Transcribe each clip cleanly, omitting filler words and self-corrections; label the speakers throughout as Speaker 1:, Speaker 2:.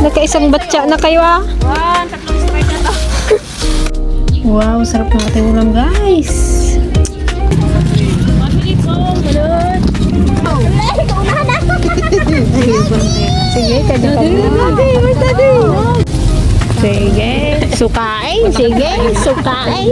Speaker 1: Nagkaisang batya na kayo ah.
Speaker 2: Tatlong Sprite na to.
Speaker 1: Wow, sarap ng ating ulam guys.
Speaker 2: Pamili po, balot.
Speaker 1: Sige, kada ka na. Sige, sukain. Sige, sukain.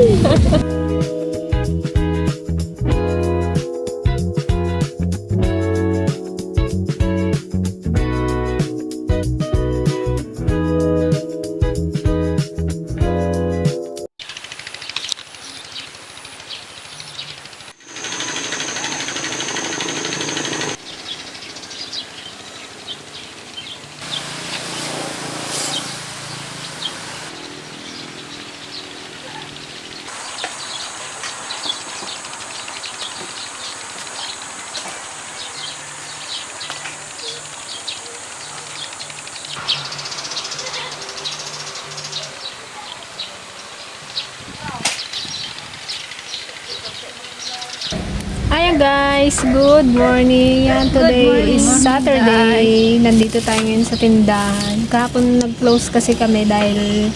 Speaker 1: Ayan guys, good morning. Yan, today is Saturday. Nandito tayo ngayon sa tindahan. Kahapon nag-close kasi kami dahil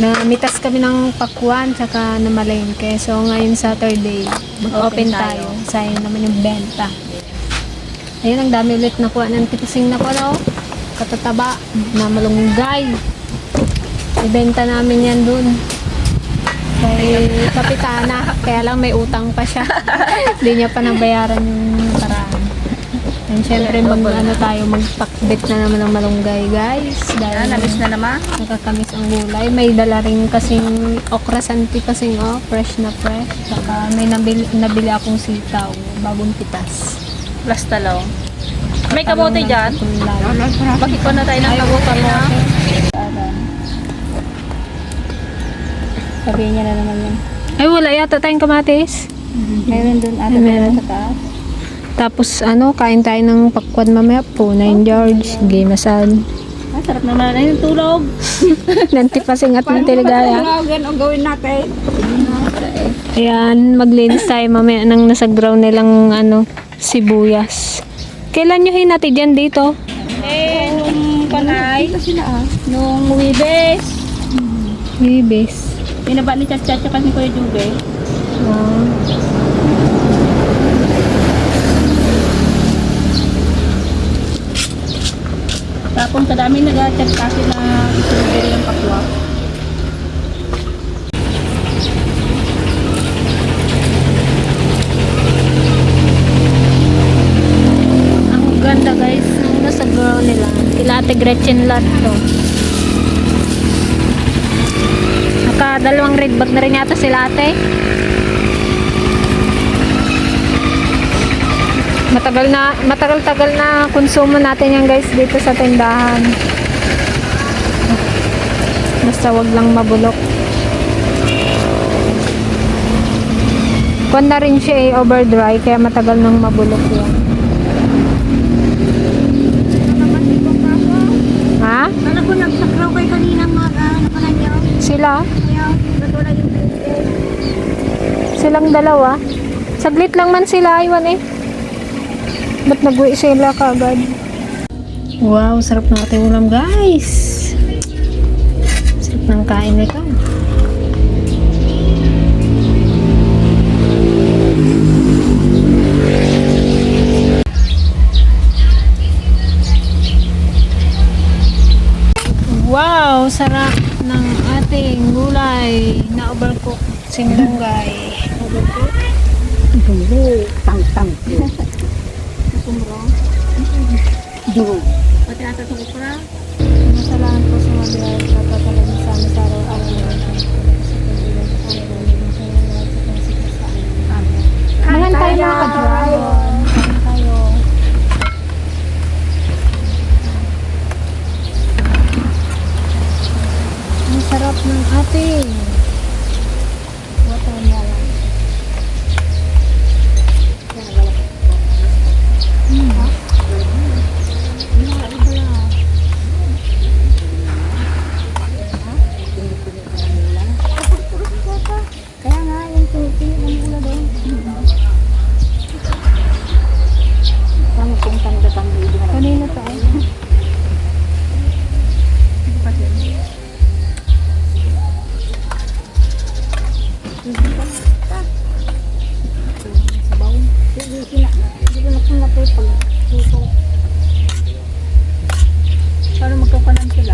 Speaker 1: namitas kami ng pakwan tsaka na malengke. So ngayon Saturday, mag-open tayo. Sayang naman yung benta. Ayun, ang dami ulit nakuha ng tipasing na no? Katataba na malunggay. Ibenta namin yan dun. Kay Kapitana, kaya lang may utang pa siya. Hindi niya pa nabayaran yung paraan. And syempre tayo, magpakbit na naman ng malunggay guys. Dahil
Speaker 2: Nabis na naman.
Speaker 1: nakakamis ang gulay. May dala rin kasing okra santi kasing fresh na fresh. Saka may nabili akong sitaw, bagong pitas.
Speaker 2: Plus talaw. May kamote dyan. Bakit ko na tayo ng kamote na?
Speaker 1: Sabihin niya na naman yan. Ay, wala yata tayong kamatis.
Speaker 2: Meron dun ata
Speaker 1: Meron.
Speaker 2: sa taas.
Speaker 1: Tapos kain tayo ng pakwan mamaya po, 9 George, Gimasan.
Speaker 2: Sarap naman na yung tulog.
Speaker 1: Nantipasing at nantiligaya.
Speaker 2: Ang gawin natin.
Speaker 1: Ayan, maglinis tayo mamaya ng nasa ground nilang sibuyas. Kailan nyo hinatid yan dito?
Speaker 2: Nung panay. Nung Wibes.
Speaker 1: Bibis.
Speaker 2: Binaba ni Chacha kasi Kuya Jube. Tapos sa dami nag-chat kasi na isunod ng pakwa.
Speaker 1: Ang ganda guys, ang nasa ground nila. Kila Ate Gretchen lot to. Dalawang red bag na rin yata sila ate. Matagal-tagal na konsumo natin yan guys dito sa tindahan. Basta wag lang mabulok. Kung na rin siya overdry kaya matagal nang mabulok yan. Ha?
Speaker 2: Kala ko nagsakraw kayo kaninang napanan niyo.
Speaker 1: Sila?
Speaker 2: Ayaw, natulad yung
Speaker 1: Silang dalawa. Saglit lang man sila, Iwan eh. Ba't nag-uwi sila kaagad? Wow, sarap ng ating ulam guys. Sarap ng kain nito. Wow, sarap ng ating gulay na overcooked sinulunggay. Overcooked?
Speaker 2: Tang-tang. Kumro. Duro. Pati ata sa ukra.
Speaker 1: Masalahan po sa mga biyaya sa tatalaga sa amin sa araw-araw na rin. Mangan tayo mga ka-dragon. Mangan tayo. Ang sarap ng ating watermelon.
Speaker 2: Kaya nga, yung tuti ng mula doon. Saan kung tanda-tanda
Speaker 1: Kanina to.
Speaker 2: magkapanan sila.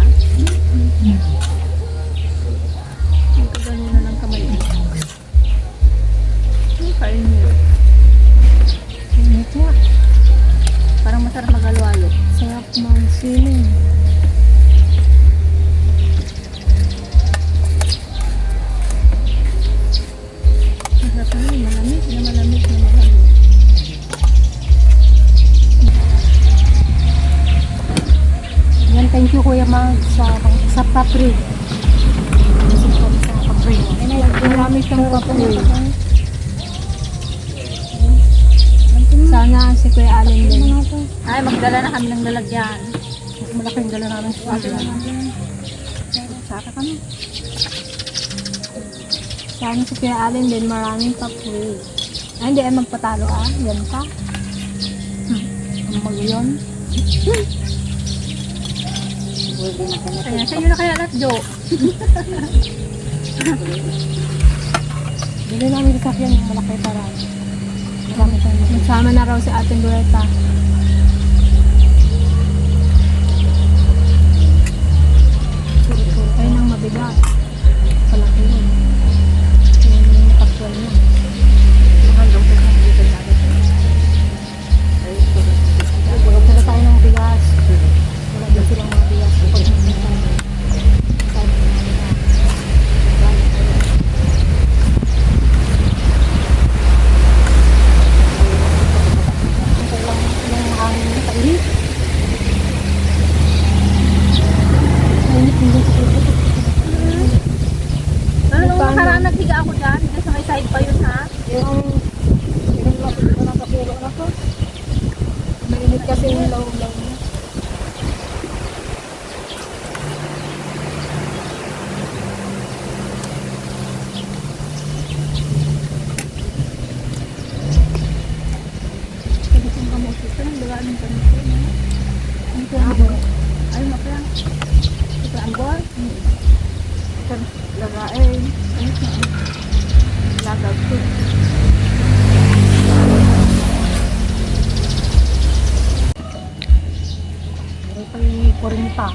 Speaker 2: Magkagano na ng kamay. Kain nyo.
Speaker 1: Init nga.
Speaker 2: Parang masarap mag-alwalo.
Speaker 1: Sarap ng siling.
Speaker 2: Masarap na yun. Malamig na malamig na malamig.
Speaker 1: Yan, thank you Kuya Mag sa papri. Sa papri. Marami siyang papri. Sana si Kuya Allen din.
Speaker 2: Ay, magdala na kami ng lalagyan.
Speaker 1: Malaking dala namin sa papri.
Speaker 2: Saka kami.
Speaker 1: Sana si Kuya Allen din maraming papri. Ay, hindi ay magpatalo Yan ka. Ang mag-yun.
Speaker 2: Kaya sa'yo na kaya lahat, Jo.
Speaker 1: Bili namin sa akin yung malaki para marami tayo. Magsama na raw si Ate Loretta. Ay nang mabigat. Palaki yun. Yung kapwal niya.
Speaker 2: Hanggang sa kami dito natin.
Speaker 1: Wala tayo ng bigas. Wala din silang mga bigas. Pag
Speaker 2: Ano nung nakaraan naghiga ako dyan? Nasa may side pa yun, ha?
Speaker 1: mainit kasi yung lawang-lawang niya.
Speaker 2: Pwede kong kamusin. Ito lang bagaan ng kamusin. Ito ang bor. Ay, mapaya. Ito ang bor. Ito lagain. Ayos na. Lagag ko.
Speaker 1: Meron pa yung 40.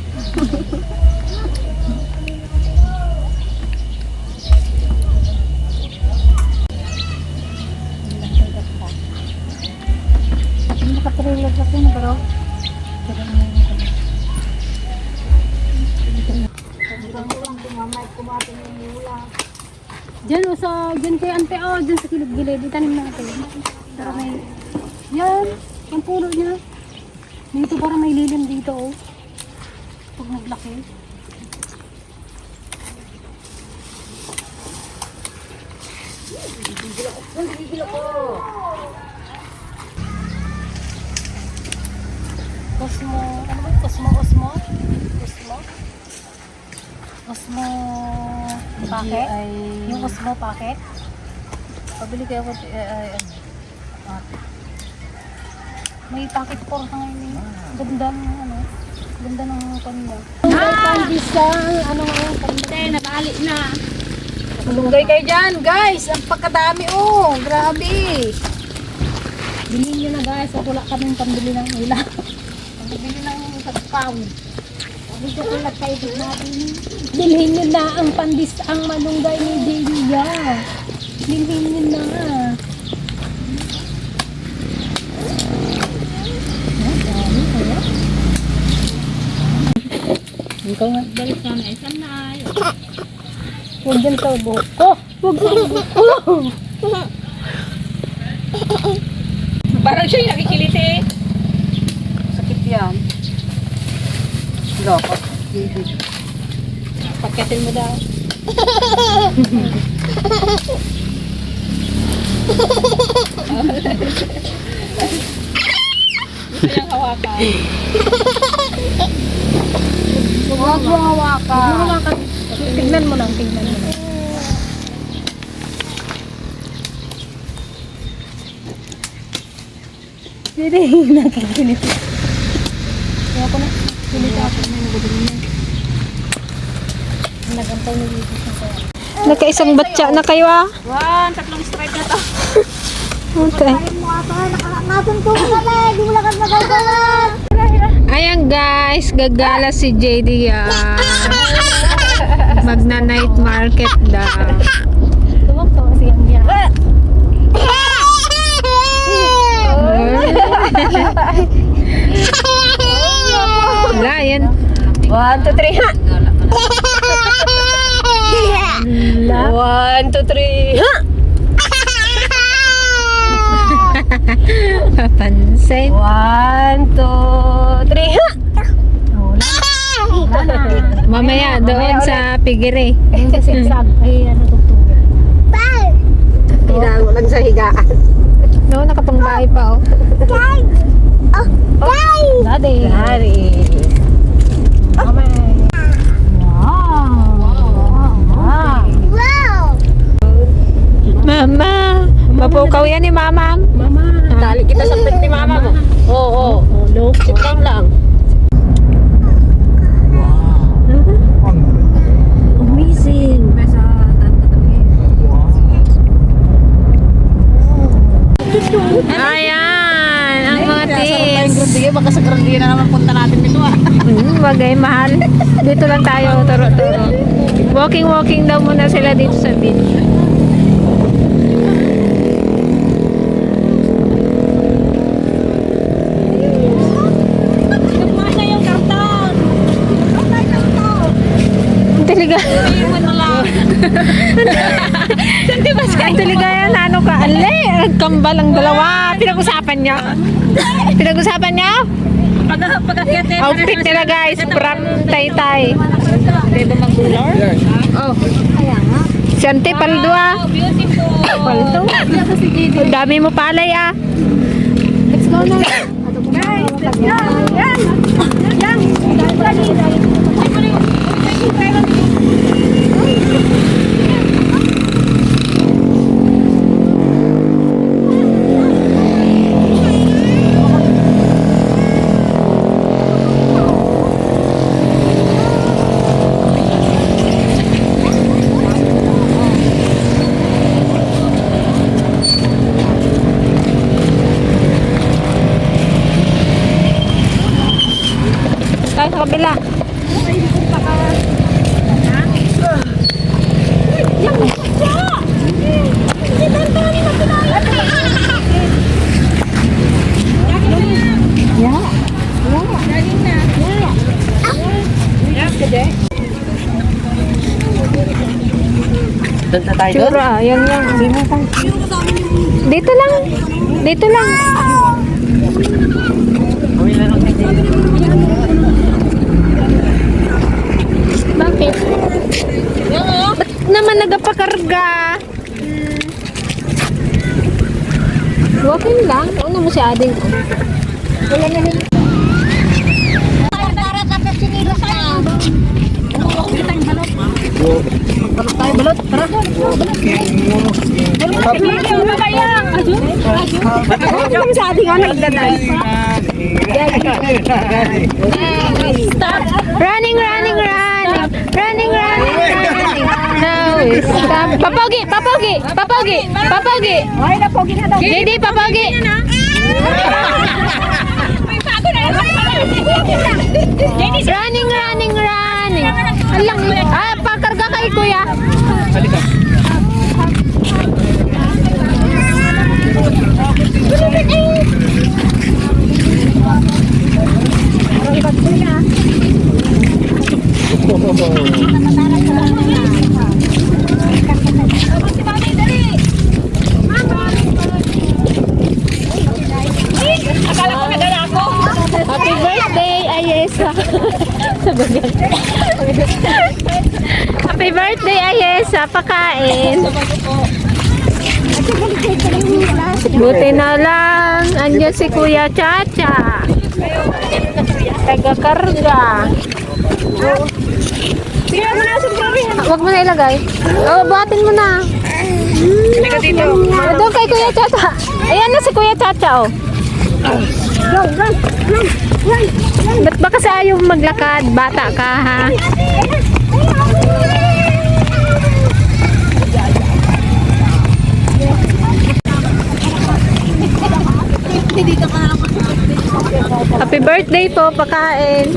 Speaker 1: Hindi nakatrailer sa akin, pero Diyan o sa, diyan kay Ante o, diyan sa kilid-gilid, itanim natin. Para may, yan, ang puno niya. Dito para may lilim dito o. Pag naglaki. Cosmo, ano ba? Cosmo? Cosmo packet? Yung Cosmo packet?
Speaker 2: Pabili kayo ko.
Speaker 1: May packet po ka ngayon eh. Ganda ng ano. Ganda ng kanya. Pandisang ano ngayon.
Speaker 2: Hindi, nabali na.
Speaker 1: Malunggay kayo dyan guys. Ang pagkadami oh. Grabe. Bilhin nyo na guys. At wala kaming pambili ng ulam. Pambili ng sapaw. Dito ko lang tayo natin. Bilhin nyo na ang pandisang malunggay ni Delia. Bilhin nyo na. Ikaw nga.
Speaker 2: Balik na na. Isang na ay.
Speaker 1: Huwag dyan sa buhok ko. Huwag sa buhok ko.
Speaker 2: Parang siya yung nakikiliti. Sakit yan. Dapat.
Speaker 1: Pagkatin mo daw.
Speaker 2: Kayang hawakan.
Speaker 1: Huwag mo hawakan. Tignan mo lang, tignan mo lang. Hindi, nakikilit. Kaya ko na. Kilit ako na nagulong niya. Nagampaw na dito siya kaya. Nakaisang batya na kayo ah.
Speaker 2: 1, 3 strike na to.
Speaker 1: Okay.
Speaker 3: Natin ko pala, di mo lang magagawa.
Speaker 1: Ayan guys, gagala si JD magna night market daw.
Speaker 2: Tuwag-tuwag siyang niya.
Speaker 1: Wala yan.
Speaker 2: 1, 2, 3, ha! 1, 2, 3, ha!
Speaker 1: Papansin.
Speaker 2: 1, 2, 3, ha!
Speaker 1: Mamaya doon sa Pigire.
Speaker 2: Ayun sa sigsag. Ay, ano tugtugin.
Speaker 3: Tinango lang sa higaan.
Speaker 1: No, nakapangbahay pa oh.
Speaker 2: Daddy.
Speaker 3: Dari.
Speaker 1: Mama, mapukaw yan ni Mama.
Speaker 3: Tali kita sa pit ni mama mo. Oo.
Speaker 2: Look.
Speaker 3: Sit down lang.
Speaker 2: Amazing.
Speaker 1: Ayan, ang mga tips.
Speaker 3: Sige, baka sa Grandia na naman punta natin dito ah.
Speaker 1: Wagay mahal. Dito lang tayo, turo-turo. Walking daw muna sila dito sa beach. Ang tiligayan, ano ka? Ale, nagkambal ang dalawa. Pinag-usapan niya. Outfit nila guys, pram tay-tay. Oh. Sante paldo ah. Paldo. Ang dami mo palay ah. Let's go na. Guys, let's go. Yan. Tayo sa kabila.
Speaker 3: Doon na tayo doon.
Speaker 1: Sure ah, yan. Dito lang. Bakit? Ba't naman nagapakarga? Walking lang. Una mo si Ading. Wala na rin.
Speaker 2: Balot. Tara.
Speaker 1: Kami sa Ading ang nagdanay. Stop. Running. Now is stop. Papogi.
Speaker 2: Ay, napogi na daw.
Speaker 1: JD, papogi. Running. Alang, pakarga kay kuya. Happy birthday, Ayesa. Happy birthday, Ayesa. Pakain. Buti na lang. Andiyan si Kuya Chacha. Taga-karga. Huwag mo na ilagay. Buhatin mo na. Doon kay Kuya Chacha. Ayan na si Kuya Chacha, oh. Ba't ba kasi ayaw maglakad? Bata ka, ha?
Speaker 2: Dito ka na lang.
Speaker 1: Happy birthday po, pakain.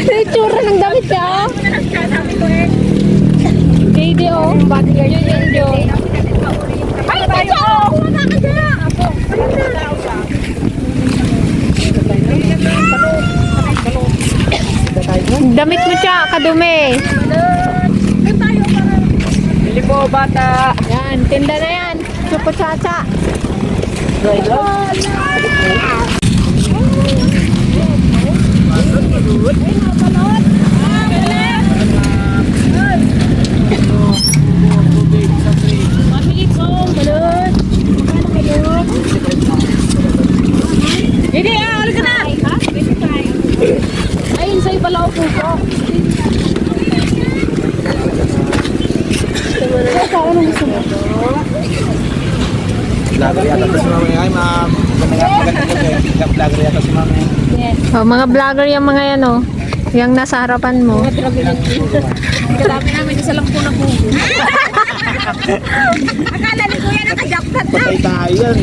Speaker 1: Yung itsura ng damit niya, oh. JD, oh. Yun.
Speaker 2: Ay, tayo! Wala ka dyan!
Speaker 1: Damit mo siya, kadumi.
Speaker 3: Bili po, bata.
Speaker 1: Yan, tinda na yan. Chupo chacha.
Speaker 2: Hindi, ulit ka na! Ayun, sa'yo pala ako po.
Speaker 4: Vlogger yata si Mami. Ay, ma'am. Vlogger yata si Mami.
Speaker 1: Oh, mga vlogger yung mga yan, oh. Yung nasa harapan mo.
Speaker 2: Kadami namin isa lang po na bugo. Akala ni Kuya naka-jackpot na.
Speaker 4: Patay tayo yan.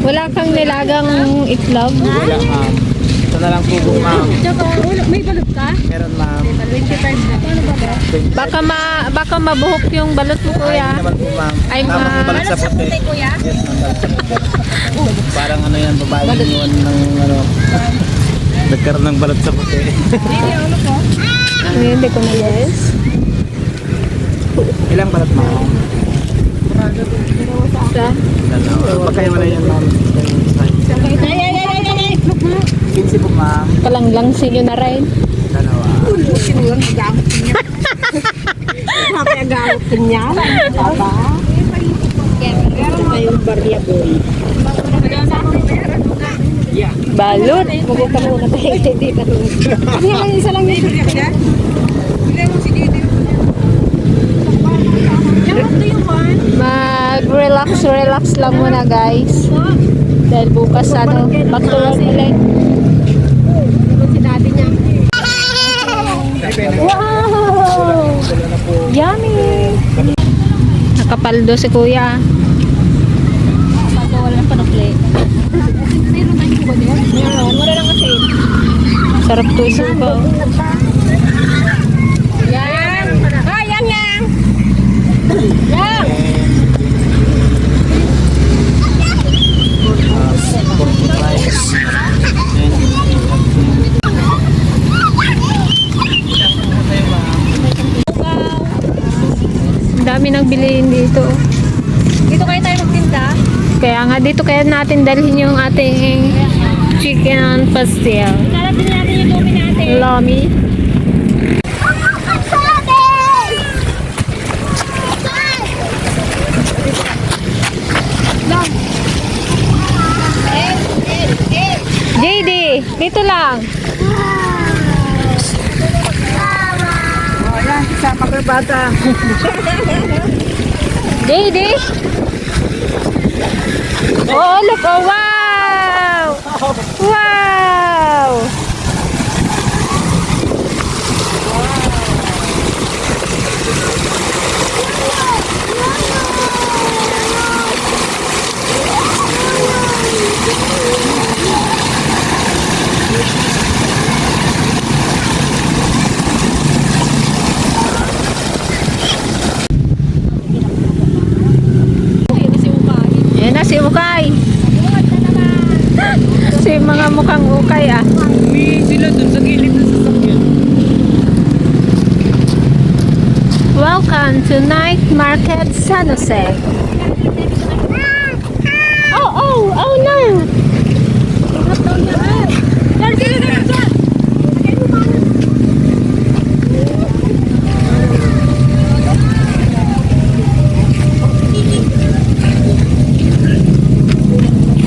Speaker 1: Wala kang nilagang itlog.
Speaker 4: Wala, ma'am. Ito na lang po, ma'am.
Speaker 2: May balot ka?
Speaker 4: Meron, ma'am.
Speaker 2: 25 na. Paano ba ba?
Speaker 1: Baka mabuhok yung balot mo,
Speaker 4: Ay,
Speaker 1: kuya.
Speaker 4: naman po, ma'am.
Speaker 1: Ay,
Speaker 4: Tama
Speaker 1: ma'am.
Speaker 4: po balik sa puti.
Speaker 2: Kuya?
Speaker 4: Yes, ma'am. Balik sa puti. Parang ano yan, babae yun ng ano. Nagkaroon ng balot sa puti.
Speaker 1: Hindi ko na yes.
Speaker 4: Ilang balot, ma'am? Dalawa. Pag kayo wala yan, ma'am.
Speaker 2: Ay!
Speaker 4: 15 po, ma'am.
Speaker 1: Kalanglang sinyo na rin.
Speaker 4: Dalawa.
Speaker 2: Sinulang nagamit niya. Napagamit niya. Baba. Ito yung barya boy.
Speaker 1: Balot. Mabuka muna tayo. Hindi na rin.
Speaker 2: Hindi lang isa lang yung siya. Hindi mo si Didi.
Speaker 1: Mag-relax lang muna, guys. Dahil bukas, ano, back to work ulit.
Speaker 2: Sinabi niya.
Speaker 1: Wow! Yummy! Nakapaldo si kuya.
Speaker 2: Wala ng panukli. Meron tayong kuba din?
Speaker 1: Meron. Wala lang kasi. Sarap to isuko.
Speaker 2: Yan! Ah, yan yan! Yan!
Speaker 1: Ang dami nang bilihin dito.
Speaker 2: Dito kayo tayo magtinda.
Speaker 1: Kaya nga dito kaya natin dalhin yung ating chicken pastel.
Speaker 2: Narating natin yung dumi natin.
Speaker 1: Lomi. JD, dito lang.
Speaker 2: Oh, yan. Sama ko yung bata.
Speaker 1: JD. Oh, look. Oh, wow. Wow. Yan na si Ukay. Si mga mukhang Ukay, ah.
Speaker 3: Uwi sila dun sa gilid ng sasakyan.
Speaker 1: Welcome to Night Market San Jose. Oh no!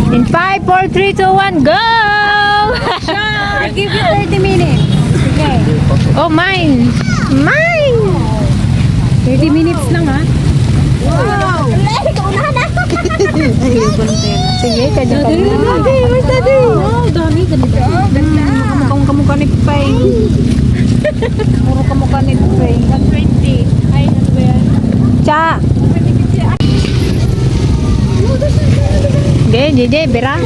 Speaker 1: In 5, 4, 3, 2, 1, go!
Speaker 2: I give you 30 minutes. Okay.
Speaker 1: Oh, mine! Mine!
Speaker 2: 30 minutes lang ha. Wow! Ikaw na na.
Speaker 1: Sige, kanya ka mo.
Speaker 2: Wow, dami. Ganda.
Speaker 1: Kamukha ni Pay. Puro kamukha ni Pay.
Speaker 2: 120. Ay, ano ba yan?
Speaker 1: Cha! JJ, bira.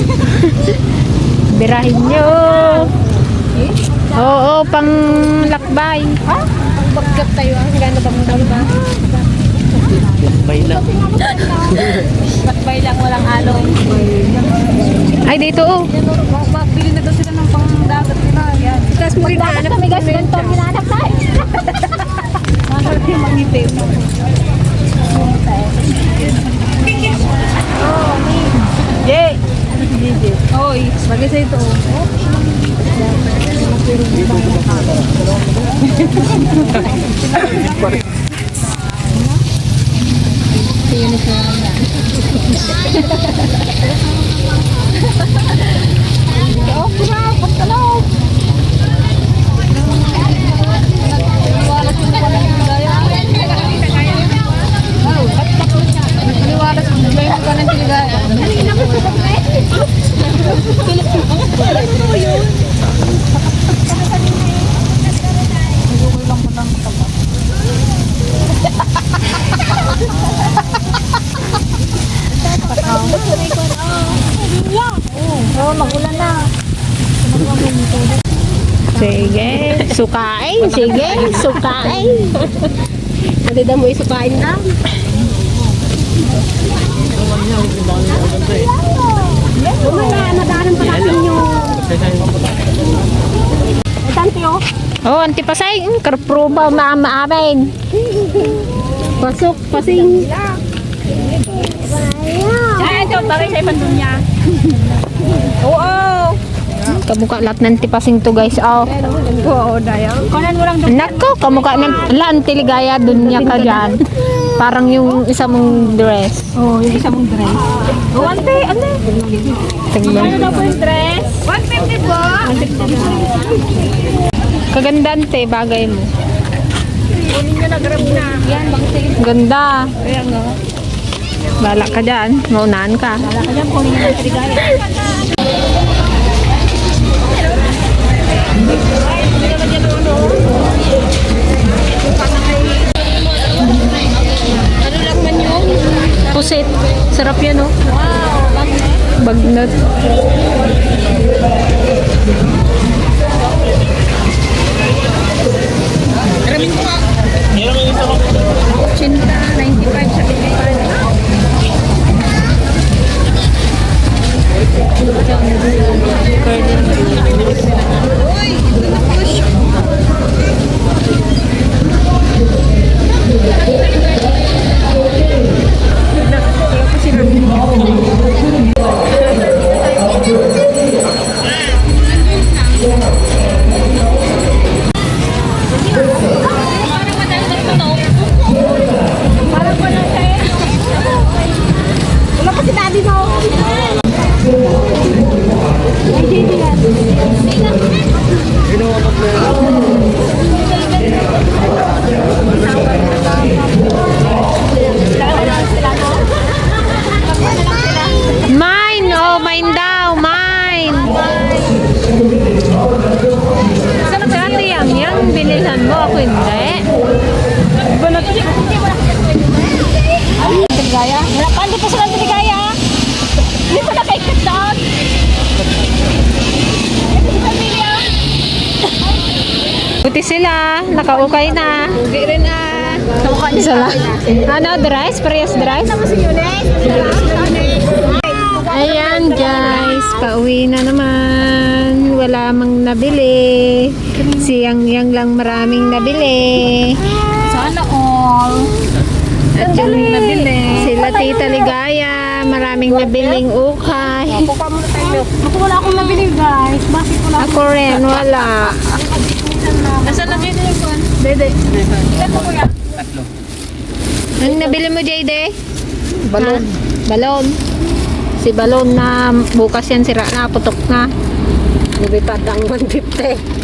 Speaker 1: Birahin nyo. Oo, pang lakbay.
Speaker 2: Bagkat tayo. Ang ganda ba mong dami ba?
Speaker 4: Bay lang.
Speaker 2: Bakbay lang, walang alon.
Speaker 1: Ay, dito oh.
Speaker 2: Bili na daw sila ng pang-dagat nila. Yan. Tapos mo rin nahanap kami guys. Ganito ang hinahanap tayo. Masarap yung mag-itim.
Speaker 1: Jay!
Speaker 2: Oy, bagay sa ito.
Speaker 1: Sige, sukain. Sige, sukain.
Speaker 2: Hindi daw mo isukain na. Nadaanan pa natin yung... Tantyo.
Speaker 1: Oh, antipasay. Karpruba maamin.
Speaker 2: Pasok, pasing. Ay, ito, bagay sa ipandun niya. Oo.
Speaker 1: Kamukha lahat ng tipasing to guys. Oh.
Speaker 2: Oo, dayaw. Kunan mo lang doon.
Speaker 1: Nako, kamukha ng lantiligaya dun niya ka dyan. Parang yung isa mong dress.
Speaker 2: Oo, yung isa mong dress. Oo, ante, ante.
Speaker 1: Tingnan.
Speaker 2: Ano daw po yung dress? 150 po.
Speaker 1: Kagandante, bagay mo.
Speaker 2: Kunin nyo na, grab na. Yan, bakit?
Speaker 1: Ganda.
Speaker 2: Kaya nga.
Speaker 1: Bala ka dyan. Maunahan ka.
Speaker 2: Wala ka dyan, kunin nyo na kaligaya. Ano lang man yun?
Speaker 1: Pusit. Sarap yan oh.
Speaker 2: Wow,
Speaker 1: Bagnat.
Speaker 2: Chinta, 95 sa Pilipinas. Wala pa si daddy mo.
Speaker 1: Mine! Oh, mine daw! Mine! Dati yang bilisan mo. Ako hindi.
Speaker 2: Teligaya? Wala pa, hindi pa sila teligaya. Hindi pa nakaikat doon.
Speaker 1: Buti sila. Nakaukay na.
Speaker 2: Hindi rin ah.
Speaker 1: Isa lang. Ano, dress? Parehas dress? Ayan guys, pauwi na naman. Wala mang nabili. Si Yang lang maraming nabili.
Speaker 2: Sana all.
Speaker 1: At yung sila Tita Ligaya, maraming nabiling ukay.
Speaker 2: Kukuha muna tayo. Ako wala akong nabili guys. Bakit wala
Speaker 1: Ako rin, wala.
Speaker 2: Nasaan na kayo yung phone? Dede. Ilan po kuya?
Speaker 1: Ang nabili mo, JD? Balon. Balon. Si Balon na bukas yan sira na, putok na.
Speaker 2: Lumipad ang 150.